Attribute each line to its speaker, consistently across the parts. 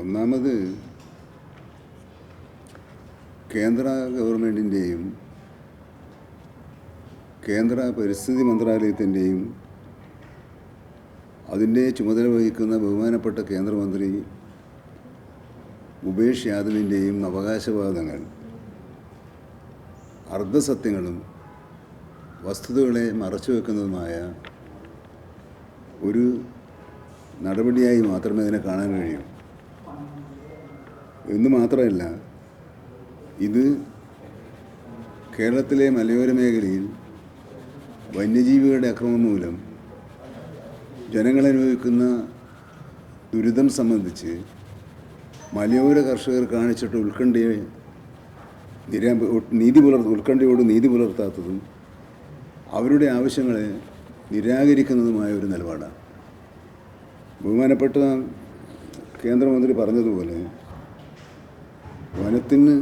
Speaker 1: ഒന്നാമത് കേന്ദ്ര ഗവൺമെൻറ്റിൻ്റെയും കേന്ദ്ര പരിസ്ഥിതി മന്ത്രാലയത്തിൻ്റെയും അതിൻ്റെ ചുമതല വഹിക്കുന്ന ബഹുമാനപ്പെട്ട കേന്ദ്രമന്ത്രി ഭൂപേഷ് യാദവിൻ്റെയും അവകാശവാദങ്ങൾ അർദ്ധസത്യങ്ങളും വസ്തുതകളെ മറച്ചുവെക്കുന്നതുമായ ഒരു നടപടിയായി മാത്രമേ അതിനെ കാണാൻ കഴിയൂ. എന്ന് മാത്രമല്ല, ഇത് കേരളത്തിലെ മലയോര മേഖലയിൽ വന്യജീവികളുടെ അക്രമം മൂലം ജനങ്ങൾ അനുഭവിക്കുന്ന ദുരിതം സംബന്ധിച്ച് മലയോര കർഷകർ കാണിച്ചിട്ട് ഉത്കണ്ഠയോട് നീതി പുലർത്താത്തതും അവരുടെ ആവശ്യങ്ങളെ നിരാകരിക്കുന്നതുമായ ഒരു നിലപാടാണ്. ബഹുമാനപ്പെട്ട കേന്ദ്രമന്ത്രി പറഞ്ഞതുപോലെ വനത്തിന്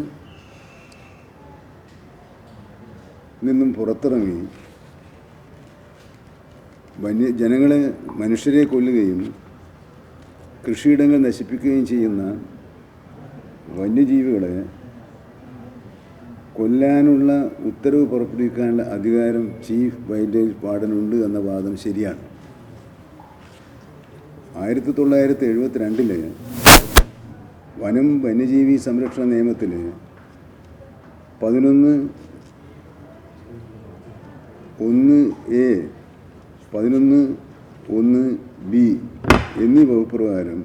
Speaker 1: നിന്നും പുറത്തിറങ്ങി മനുഷ്യരെ കൊല്ലുകയും കൃഷിയിടങ്ങൾ നശിപ്പിക്കുകയും ചെയ്യുന്ന വന്യജീവികളെ കൊല്ലാനുള്ള ഉത്തരവ് പുറപ്പെടുവിക്കാനുള്ള അധികാരം ചീഫ് വൈൽഡ് ലൈഫ് വാർഡനുണ്ട് എന്ന വാദം ശരിയാണ്. 1972 വനം വന്യജീവി സംരക്ഷണ നിയമത്തിൽ 11(1)(a), 11(1)(b) എന്നീ വകുപ്പ് പ്രകാരം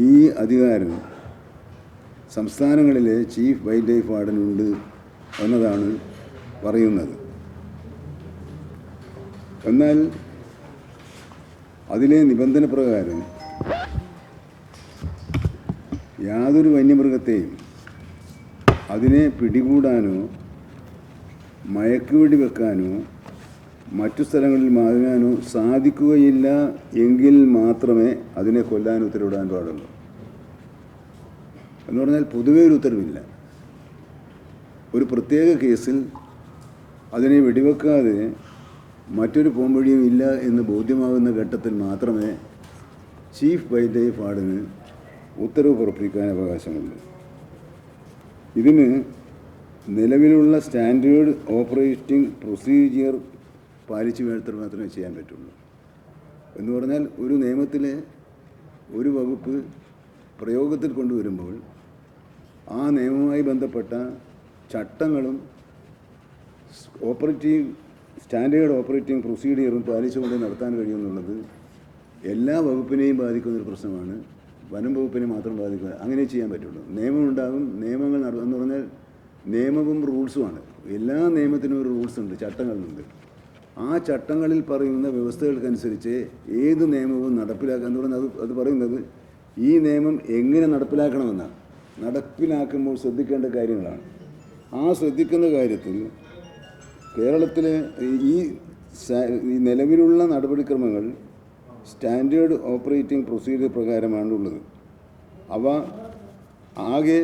Speaker 1: ഈ അധികാരം സംസ്ഥാനങ്ങളിലെ ചീഫ് വൈൽഡ് ലൈഫ് വാർഡനുണ്ട് എന്നതാണ് പറയുന്നത്. എന്നാൽ അതിലെ നിബന്ധന പ്രകാരം യാതൊരു വന്യമൃഗത്തെയും അതിനെ പിടികൂടാനോ മയക്കുവെടി വെക്കാനോ മറ്റു സ്ഥലങ്ങളിൽ മാറ്റാനോ സാധിക്കുകയില്ല എങ്കിൽ മാത്രമേ അതിനെ കൊല്ലാൻ ഉത്തരവിടാൻ പാടുള്ളൂ. എന്ന് പറഞ്ഞാൽ പൊതുവേ ഒരു ഉത്തരവില്ല. ഒരു പ്രത്യേക കേസിൽ അതിനെ വെടിവെക്കാതെ മറ്റൊരു പോംവഴിയും ഇല്ല എന്ന് ബോധ്യമാകുന്ന ഘട്ടത്തിൽ മാത്രമേ ചീഫ് വൈൽഡ് ലൈഫ് വാർഡന് ഉത്തരവ് പുറപ്പെടുവിക്കാൻ അവകാശമുള്ളൂ. ഇതിന് നിലവിലുള്ള സ്റ്റാൻഡേർഡ് ഓപ്പറേറ്റിംഗ് പ്രൊസീജിയർ പാലിച്ചു മാത്രമേ ചെയ്യാൻ പറ്റുള്ളൂ. എന്ന് പറഞ്ഞാൽ ഒരു നിയമത്തിലെ ഒരു വകുപ്പ് പ്രയോഗത്തിൽ കൊണ്ടുവരുമ്പോൾ ആ നിയമവുമായി ബന്ധപ്പെട്ട ചട്ടങ്ങളും സ്റ്റാൻഡേർഡ് ഓപ്പറേറ്റിംഗ് പ്രൊസീജിയറും പാലിച്ചുകൊണ്ട് നടത്താൻ കഴിയുമെന്നുള്ളത് എല്ലാ വകുപ്പിനെയും ബാധിക്കുന്നൊരു പ്രശ്നമാണ്. വനം വകുപ്പിനെ മാത്രം ബാധിക്കുക. അങ്ങനെ ചെയ്യാൻ പറ്റുള്ളൂ. നിയമമുണ്ടാകും, നിയമങ്ങൾ എന്ന് പറഞ്ഞാൽ നിയമവും റൂൾസുമാണ്. എല്ലാ നിയമത്തിനും ഒരു റൂൾസ് ഉണ്ട്, ചട്ടങ്ങളുണ്ട്. ആ ചട്ടങ്ങളിൽ പറയുന്ന വ്യവസ്ഥകൾക്കനുസരിച്ച് ഏത് നിയമവും നടപ്പിലാക്കുക എന്ന് പറഞ്ഞാൽ അത് പറയുന്നത് ഈ നിയമം എങ്ങനെ നടപ്പിലാക്കണമെന്നാണ്. നടപ്പിലാക്കുമ്പോൾ ശ്രദ്ധിക്കേണ്ട കാര്യങ്ങളാണ്. ആ ശ്രദ്ധിക്കുന്ന കാര്യത്തിൽ കേരളത്തിലെ ഈ നിലവിലുള്ള നടപടിക്രമങ്ങൾ സ്റ്റാൻഡേർഡ് ഓപ്പറേറ്റിംഗ് പ്രൊസീജിയർ പ്രകാരമാണുള്ളത്. അവ ആകെ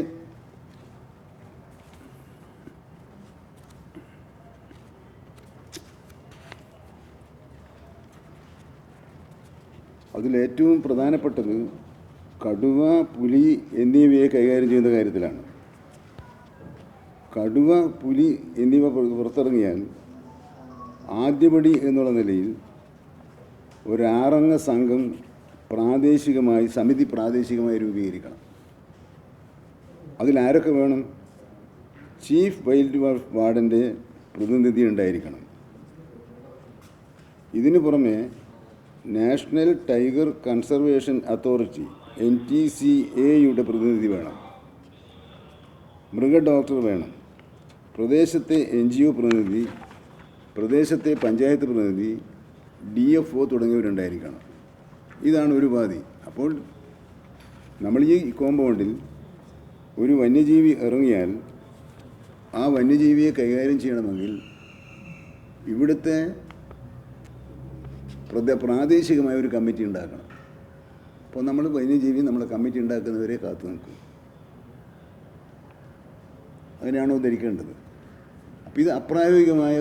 Speaker 1: അതിലേറ്റവും പ്രധാനപ്പെട്ടത് കടുവ, പുലി എന്നിവയെ കൈകാര്യം ചെയ്യുന്ന കാര്യത്തിലാണ്. കടുവ, പുലി എന്നിവ പുറത്തിറങ്ങിയാൽ ആദ്യപടി എന്നുള്ള നിലയിൽ ഒരു 6 അംഗ സംഘം സമിതി പ്രാദേശികമായി രൂപീകരിക്കണം. അതിലാരൊക്കെ വേണം? ചീഫ് വൈൽഡ് ലൈഫ് വാർഡൻ്റെ പ്രതിനിധി ഉണ്ടായിരിക്കണം. ഇതിനു പുറമെ നാഷണൽ ടൈഗർ കൺസർവേഷൻ അതോറിറ്റി NTCAയുടെ പ്രതിനിധി വേണം. മൃഗ ഡോക്ടർ വേണം. പ്രദേശത്തെ NGO പ്രതിനിധി, പ്രദേശത്തെ പഞ്ചായത്ത് പ്രതിനിധി, DFO തുടങ്ങിയവരുണ്ടായിരിക്കണം. ഇതാണ് ഒരു ഉപാധി. അപ്പോൾ നമ്മൾ ഈ കോമ്പൗണ്ടിൽ ഒരു വന്യജീവി ഇറങ്ങിയാൽ ആ വന്യജീവിയെ കൈകാര്യം ചെയ്യണമെങ്കിൽ ഇവിടുത്തെ പ്രാദേശികമായ ഒരു കമ്മിറ്റി ഉണ്ടാക്കണം. അപ്പോൾ നമ്മൾ വന്യജീവി നമ്മളെ കമ്മിറ്റി ഉണ്ടാക്കുന്നവരെ കാത്തു നിൽക്കും. അങ്ങനെയാണോ ധരിക്കേണ്ടത്? അപ്പോൾ ഇത് അപ്രായോഗികമായ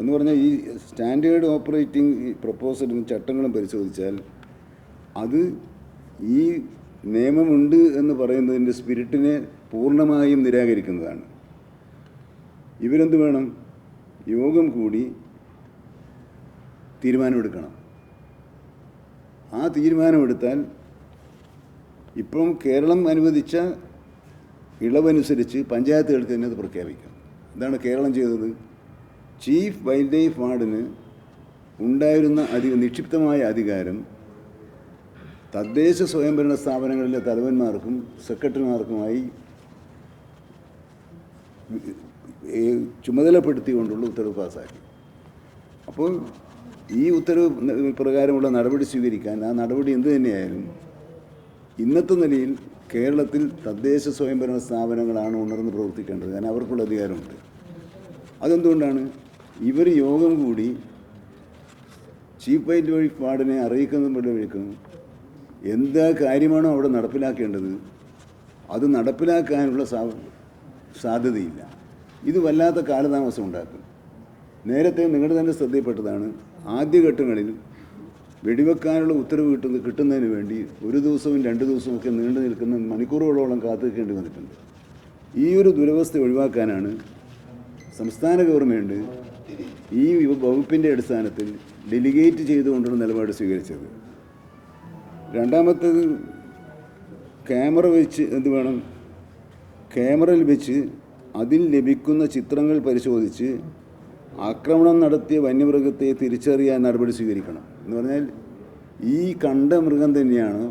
Speaker 1: എന്ന് പറഞ്ഞാൽ ഈ സ്റ്റാൻഡേർഡ് ഓപ്പറേറ്റിംഗ് പ്രപ്പോസലും ചട്ടങ്ങളും പരിശോധിച്ചാൽ അത് ഈ നിയമമുണ്ട് എന്ന് പറയുന്നതിൻ്റെ സ്പിരിറ്റിനെ പൂർണ്ണമായും നിരാകരിക്കുന്നതാണ്. ഇവരെന്ത് വേണം? യോഗം കൂടി തീരുമാനമെടുക്കണം. ആ തീരുമാനമെടുത്താൽ ഇപ്പം കേരളം അനുവദിച്ച ഇളവനുസരിച്ച് പഞ്ചായത്തുകൾക്ക് തന്നെ അത് പ്രഖ്യാപിക്കാം. എന്താണ് കേരളം ചെയ്തത്? ചീഫ് വൈൽഡ് ലൈഫ് വാർഡന് ഉണ്ടായിരുന്ന നിക്ഷിപ്തമായ അധികാരം തദ്ദേശ സ്വയംഭരണ സ്ഥാപനങ്ങളിലെ തലവന്മാർക്കും സെക്രട്ടറിമാർക്കുമായി ചുമതലപ്പെടുത്തിക്കൊണ്ടുള്ള ഉത്തരവ് പാസ്സാക്കി. അപ്പോൾ ഈ ഉത്തരവ് പ്രകാരമുള്ള നടപടി സ്വീകരിക്കാൻ, ആ നടപടി എന്തു തന്നെയായാലും ഇന്നത്തെ നിലയിൽ കേരളത്തിൽ തദ്ദേശ സ്വയംഭരണ സ്ഥാപനങ്ങളാണ് ഉണർന്ന് പ്രവർത്തിക്കേണ്ടത്. കാരണം അവർക്കുള്ള അധികാരമുണ്ട്. അതെന്തുകൊണ്ടാണ്? ഇവർ യോഗം കൂടി ചീഫ് വൈൽഡ് ലൈഫ് വാർഡിനെ അറിയിക്കുന്നതിലേക്കും എന്താ കാര്യമാണോ അവിടെ നടപ്പിലാക്കേണ്ടത് അത് നടപ്പിലാക്കാനുള്ള സാധ്യതയില്ല. ഇത് വല്ലാത്ത കാലതാമസം ഉണ്ടാക്കും. നേരത്തെ നിങ്ങളുടെ തന്നെ ശ്രദ്ധയിൽപ്പെട്ടതാണ്, ആദ്യഘട്ടങ്ങളിൽ വെടിവെക്കാനുള്ള ഉത്തരവ് കിട്ടുന്നതിന് വേണ്ടി 1 ദിവസവും 2 ദിവസവും ഒക്കെ നീണ്ടു നിൽക്കുന്ന മണിക്കൂറുകളോളം കാത്തു നിൽക്കേണ്ടി വന്നിട്ടുണ്ട്. ഈ ഒരു ദുരവസ്ഥ ഒഴിവാക്കാനാണ് സംസ്ഥാന ഗവൺമെൻറ് ഈ വകുപ്പിൻ്റെ അടിസ്ഥാനത്തിൽ ഡെലിഗേറ്റ് ചെയ്തുകൊണ്ടുള്ള നിലപാട് സ്വീകരിച്ചത്. രണ്ടാമത്തേത്, ക്യാമറ വെച്ച് എന്ത് വേണം? ക്യാമറയിൽ വെച്ച് അതിൽ ലഭിക്കുന്ന ചിത്രങ്ങൾ പരിശോധിച്ച് ആക്രമണം നടത്തിയ വന്യമൃഗത്തെ തിരിച്ചറിയാൻ നടപടി സ്വീകരിക്കണം. എന്ന് പറഞ്ഞാൽ ഈ കണ്ട മൃഗം തന്നെയാണ്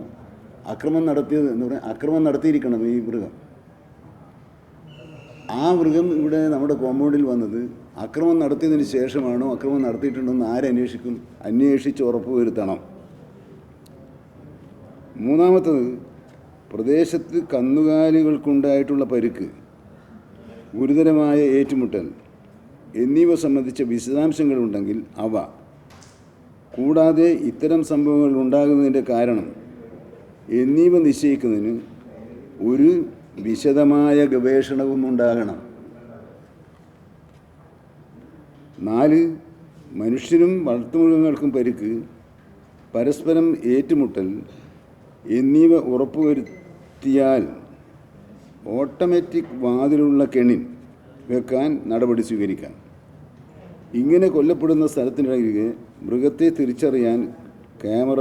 Speaker 1: ആക്രമണം നടത്തിയത് എന്ന് പറഞ്ഞാൽ ആക്രമണം നടത്തിയിരിക്കണം ഈ മൃഗം. ആ മൃഗം ഇവിടെ നമ്മുടെ കോമ്പൗണ്ടിൽ വന്നത് ആക്രമണം നടത്തിയതിന് ശേഷമാണോ ആക്രമണം നടത്തിയിട്ടുണ്ടെന്ന് ആരന്വേഷിക്കും? അന്വേഷിച്ച് ഉറപ്പ് വരുത്തണം. മൂന്നാമത്തത്, പ്രദേശത്ത് കന്നുകാലികൾക്കുണ്ടായിട്ടുള്ള പരിക്ക്, ഗുരുതരമായ ഏറ്റുമുട്ടൽ എന്നിവ സംബന്ധിച്ച വിശദാംശങ്ങളുണ്ടെങ്കിൽ അവ, കൂടാതെ ഇത്തരം സംഭവങ്ങൾ ഉണ്ടാകുന്നതിൻ്റെ കാരണം എന്നിവ നിശ്ചയിക്കുന്നതിന് ഒരു വിശദമായ ഗവേഷണവും ഉണ്ടാകണം. 4, മനുഷ്യരും വളർത്തുമൃഗങ്ങൾക്കും പരിക്ക്, പരസ്പരം ഏറ്റുമുട്ടൽ എന്നിവ ഉറപ്പുവരുത്തിയാൽ ഓട്ടോമാറ്റിക് വാതിലുള്ള കെണി വെക്കാൻ നടപടി സ്വീകരിക്കാം. ഇങ്ങനെ കൊല്ലപ്പെടുന്ന സ്ഥലത്തിനിടയിൽ മൃഗത്തെ തിരിച്ചറിയാൻ ക്യാമറ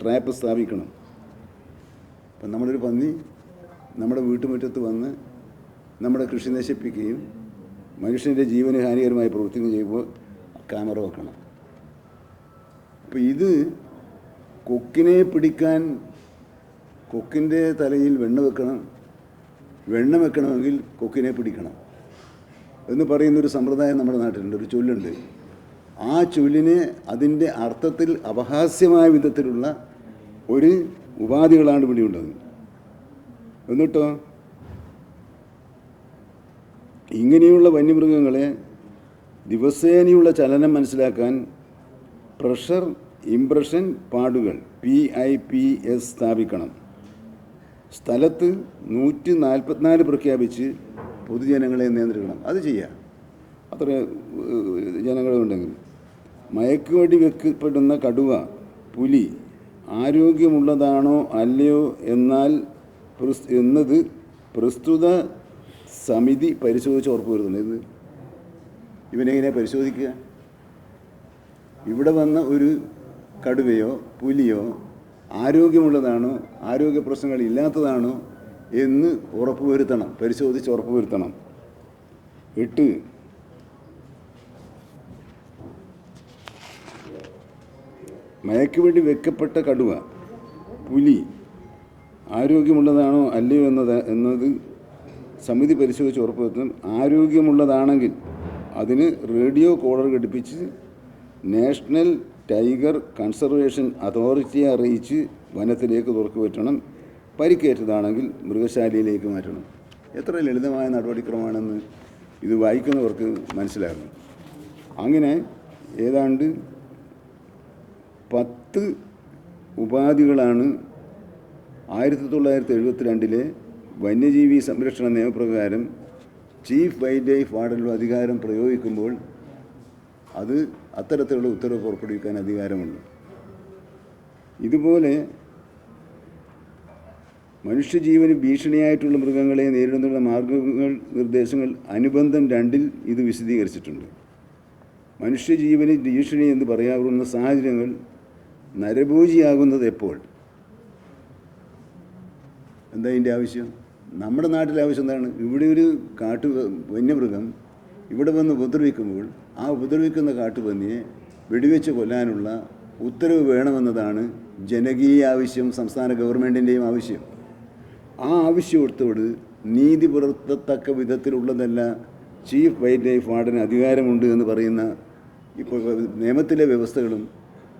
Speaker 1: ട്രാപ്പ് സ്ഥാപിക്കണം. അപ്പം നമ്മളൊരു പന്നി നമ്മുടെ വീട്ടുമുറ്റത്ത് വന്ന് നമ്മുടെ കൃഷി നശിപ്പിക്കുകയും മനുഷ്യൻ്റെ ജീവന് ഹാനികരമായി പ്രവർത്തിക്കുകയും ചെയ്യുമ്പോൾ ക്യാമറ വെക്കണം. അപ്പോൾ ഇത് കൊക്കിനെ പിടിക്കാൻ കൊക്കിൻ്റെ തലയിൽ വെണ്ണ വെക്കണമെങ്കിൽ കൊക്കിനെ പിടിക്കണം എന്ന് പറയുന്നൊരു സമ്പ്രദായം നമ്മുടെ നാട്ടിലുണ്ട്, ഒരു ചൊല്ലുണ്ട്. ആ ചൊല്ലിനെ അതിൻ്റെ അർത്ഥത്തിൽ അപഹാസ്യമായ വിധത്തിലുള്ള ഒരു ഉപാധികളാണ് ഇവിടെയുള്ളത്. എന്നിട്ടോ ഇങ്ങനെയുള്ള വന്യമൃഗങ്ങളെ ദിവസേനയുള്ള ചലനം മനസ്സിലാക്കാൻ പ്രഷർ ഇംപ്രഷൻ പാഡുകൾ PIPS സ്ഥാപിക്കണം. സ്ഥലത്ത് 144 പ്രഖ്യാപിച്ച് പൊതുജനങ്ങളെ നിയന്ത്രിക്കണം. അത് ചെയ്യാം, അത്ര ജനങ്ങളുണ്ടെങ്കിൽ. മയക്കുവെടി വെക്കപ്പെടുന്ന കടുവ, പുലി ആരോഗ്യമുള്ളതാണോ അല്ലയോ എന്നത് പ്രസ്തുത സമിതി പരിശോധിച്ച് ഉറപ്പ് വരുത്തുന്നത്. ഇവനെങ്ങനെ പരിശോധിക്കുക? ഇവിടെ വന്ന ഒരു കടുവയോ പുലിയോ ആരോഗ്യമുള്ളതാണോ ആരോഗ്യ പ്രശ്നങ്ങൾ ഇല്ലാത്തതാണോ എന്ന് ഉറപ്പുവരുത്തണം, പരിശോധിച്ച് ഉറപ്പുവരുത്തണം. 8, മയക്കുവെടി വെക്കപ്പെട്ട കടുവ, പുലി ആരോഗ്യമുള്ളതാണോ അല്ലയോ എന്നത് സമിതി പരിശോധിച്ച് ഉറപ്പുവരുത്തണം. ആരോഗ്യമുള്ളതാണെങ്കിൽ അതിന് റേഡിയോ കോളർ ഘടിപ്പിച്ച് നാഷണൽ ടൈഗർ കൺസർവേഷൻ അതോറിറ്റിയെ അറിയിച്ച് വനത്തിലേക്ക് തുറക്കുപറ്റണം. പരിക്കേറ്റതാണെങ്കിൽ മൃഗശാലയിലേക്ക് മാറ്റണം. എത്ര ലളിതമായ നടപടിക്രമമാണെന്ന് ഇത് വായിക്കുന്നവർക്ക് മനസ്സിലാകും. അങ്ങനെ ഏതാണ്ട് 10 ഉപാധികളാണ് 1972 വന്യജീവി സംരക്ഷണ നിയമപ്രകാരം ചീഫ് വൈൽഡ് ലൈഫ് വാർഡനിലുള്ള അധികാരം പ്രയോഗിക്കുമ്പോൾ അത് അത്തരത്തിലുള്ള ഉത്തരവ് പുറപ്പെടുവിക്കാൻ അധികാരമുണ്ട്. ഇതുപോലെ മനുഷ്യജീവന് ഭീഷണിയായിട്ടുള്ള മൃഗങ്ങളെ നേരിടുന്നതിനുള്ള മാർഗങ്ങൾ നിർദ്ദേശങ്ങൾ അനുബന്ധം 2-ൽ ഇത് വിശദീകരിച്ചിട്ടുണ്ട്. മനുഷ്യജീവന് ഭീഷണി എന്ന് പറയാവുന്ന സാഹചര്യങ്ങൾ നരഭോജിയാകുന്നത് എപ്പോൾ? എന്താ ഇതിൻ്റെ ആവശ്യം? നമ്മുടെ നാട്ടിലെ ആവശ്യം എന്താണ്? ഇവിടെ ഒരു വന്യമൃഗം ഇവിടെ വന്ന് ഉപദ്രവിക്കുമ്പോൾ ആ ഉപദ്രവിക്കുന്ന കാട്ടുപന്നിയെ വെടിവെച്ച് കൊല്ലാനുള്ള ഉത്തരവ് വേണമെന്നതാണ് ജനകീയ ആവശ്യം, സംസ്ഥാന ഗവൺമെൻറ്റിൻ്റെയും ആവശ്യം. ആ ആവശ്യത്തോട് നീതി പുലർത്തത്തക്ക വിധത്തിലുള്ളതല്ല ചീഫ് വൈൽഡ് ലൈഫ് വാർഡന് അധികാരമുണ്ട് എന്ന് പറയുന്ന ഇപ്പോൾ നിയമത്തിലെ വ്യവസ്ഥകളും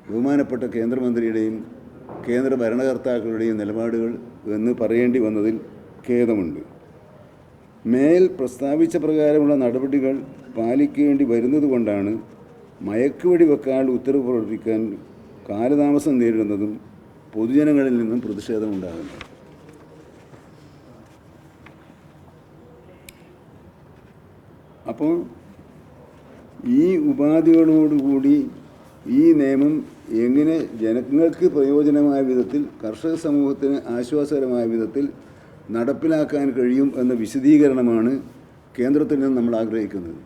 Speaker 1: ബഹുമാനപ്പെട്ട കേന്ദ്രമന്ത്രിയുടെയും കേന്ദ്ര ഭരണകർത്താക്കളുടെയും നിലപാടുകൾ എന്ന് പറയേണ്ടി വന്നതിൽ ഖേദമുണ്ട്. മേൽ പ്രസ്താവിച്ച പ്രകാരമുള്ള നടപടികൾ പാലിക്കേണ്ടി വരുന്നതുകൊണ്ടാണ് മയക്കുവെടി വെക്കാനുള്ള ഉത്തരവ് പ്രവർത്തിക്കാൻ കാലതാമസം നേരിടുന്നതും പൊതുജനങ്ങളിൽ നിന്നും പ്രതിഷേധമുണ്ടാകുന്നത്. അപ്പോൾ ഈ ഉപാധികളോടുകൂടി ഈ നിയമം എങ്ങനെ ജനങ്ങൾക്ക് പ്രയോജനമായ വിധത്തിൽ, കർഷക സമൂഹത്തിന് ആശ്വാസകരമായ വിധത്തിൽ നടപ്പിലാക്കാൻ കഴിയും എന്ന വിശദീകരണമാണ് കേന്ദ്രത്തിൽ നിന്ന് നമ്മൾ ആഗ്രഹിക്കുന്നത്.